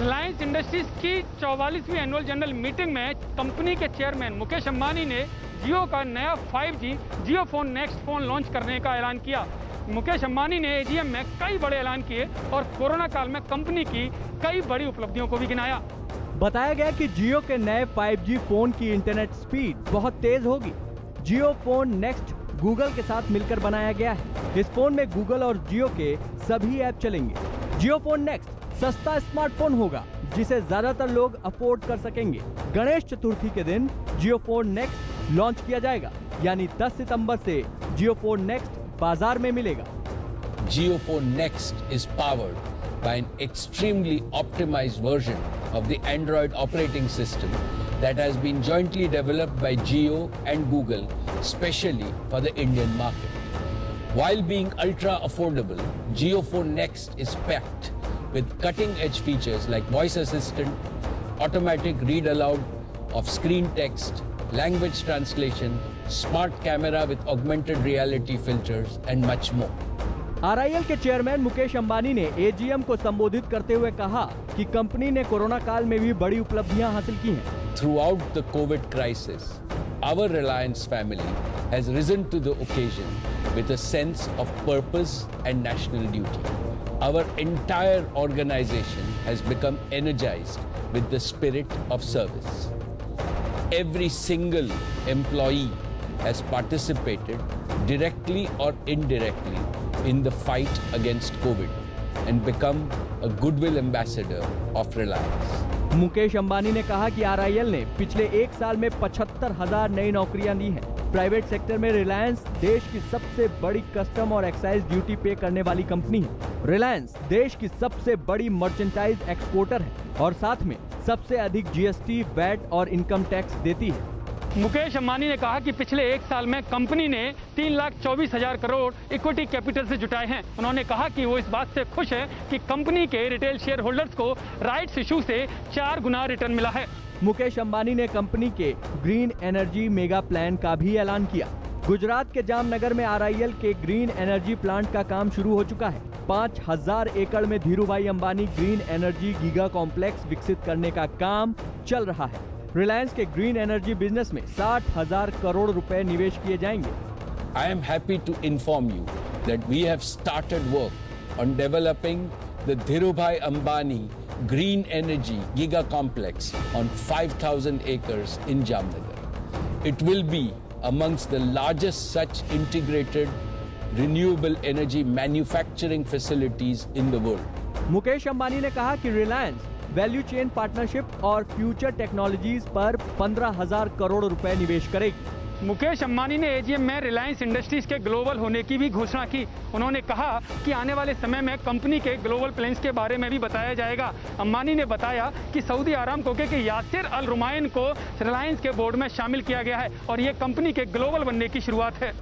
Reliance industries की 44वीं annual general meeting में company के चेयरमैन मुकेश अंबानी ने जियो का नया 5G जियो फोन नेक्स्ट फोन लॉन्च करने का ऐलान किया। मुकेश अंबानी ने एजीएम में कई बड़े ऐलान किए और कोरोना काल में कंपनी की कई बड़ी उपलब्धियों को भी गिनाया। बताया गया कि जियो के नए 5G फोन की इंटरनेट स्पीड बहुत तेज होगी। जियो फोन नेक्स्ट गूगल के साथ मिलकर बनाया गया है। इस फोन में गूगल और जियो के सभी ऐप चलेंगे। जियो फोन नेक्स्ट सस्ता स्मार्टफोन होगा जिसे ज्यादातर लोग अफोर्ड कर सकेंगे। गणेश चतुर्थी के दिन जियो फोन नेक्स्ट लॉन्च किया जाएगा, यानी 10 सितंबर से जियो फोन नेक्स्ट बाजार में मिलेगा। Jio Phone Next is powered by an extremely optimized version of the Android operating system that has been jointly developed by Jio and Google, specially for the Indian market. While being ultra affordable, Jio Phone Next is packed with cutting-edge features like voice assistant, automatic read aloud of screen text, language translation, smart camera with augmented reality filters and much more. RIL के chairman Mukesh Ambani ने AGM को संबोधित करते हुए कहा कि company ने corona काल में भी बड़ी उपलब्धियां हासिल की हैं। Throughout the COVID crisis, our Reliance family has risen to the occasion with a sense of purpose and national duty. Our entire organization has become energized with the spirit of service. Every single employee has participated directly or indirectly in the fight against COVID and become a goodwill ambassador of Reliance. Mukesh Ambani ने कहा कि RIL ने पिछले एक साल में 75,000 नई नौकरियां दी हैं। प्राइवेट सेक्टर में रिलायंस देश की सबसे बड़ी कस्टम और एक्साइज ड्यूटी पे करने वाली कंपनी है। रिलायंस देश की सबसे बड़ी मर्चेंटाइज एक्सपोर्टर है और साथ में सबसे अधिक GST, वैट और इनकम टैक्स देती है। मुकेश अंबानी ने कहा कि पिछले एक साल में कंपनी ने 3,24,000 करोड़ इक्विटी कैपिटल से जुटाए हैं। उन्होंने कहा कि वो इस बात से खुश है कि कंपनी के रिटेल शेयर होल्डर्स को राइट्स इशू से 4 गुना रिटर्न मिला है। मुकेश अंबानी ने कंपनी के ग्रीन एनर्जी मेगा प्लान का भी ऐलान किया। गुजरात के जामनगर में RIL के ग्रीन एनर्जी प्लांट का काम शुरू हो चुका है। 5,000 एकड़ में Dhirubhai Ambani green energy giga complex विकसित करने का काम चल रहा है। रिलायंस के ग्रीन एनर्जी बिजनेस में 60,000 करोड़ रुपए निवेश किए जाएंगे। I am happy to inform you that we have started work on developing the Dhirubhai Ambani Green Energy Giga Complex on 5,000 acres in Jamnagar. It will be amongst the largest such integrated renewable energy manufacturing facilities in the world. Mukesh Ambani ने कहा कि Reliance value chain partnership और future technologies पर 15,000 करोड़ रुपए निवेश करेगी। मुकेश अंबानी ने AGM में रिलायंस इंडस्ट्रीज के ग्लोबल होने की भी घोषणा की। उन्होंने कहा कि आने वाले समय में कंपनी के ग्लोबल प्लान्स के बारे में भी बताया जाएगा। अंबानी ने बताया कि सऊदी आरामको के यासिर अल रुमायन को रिलायंस के बोर्ड में शामिल किया गया है और ये कंपनी के ग्लोबल बनने की शुरुआत है।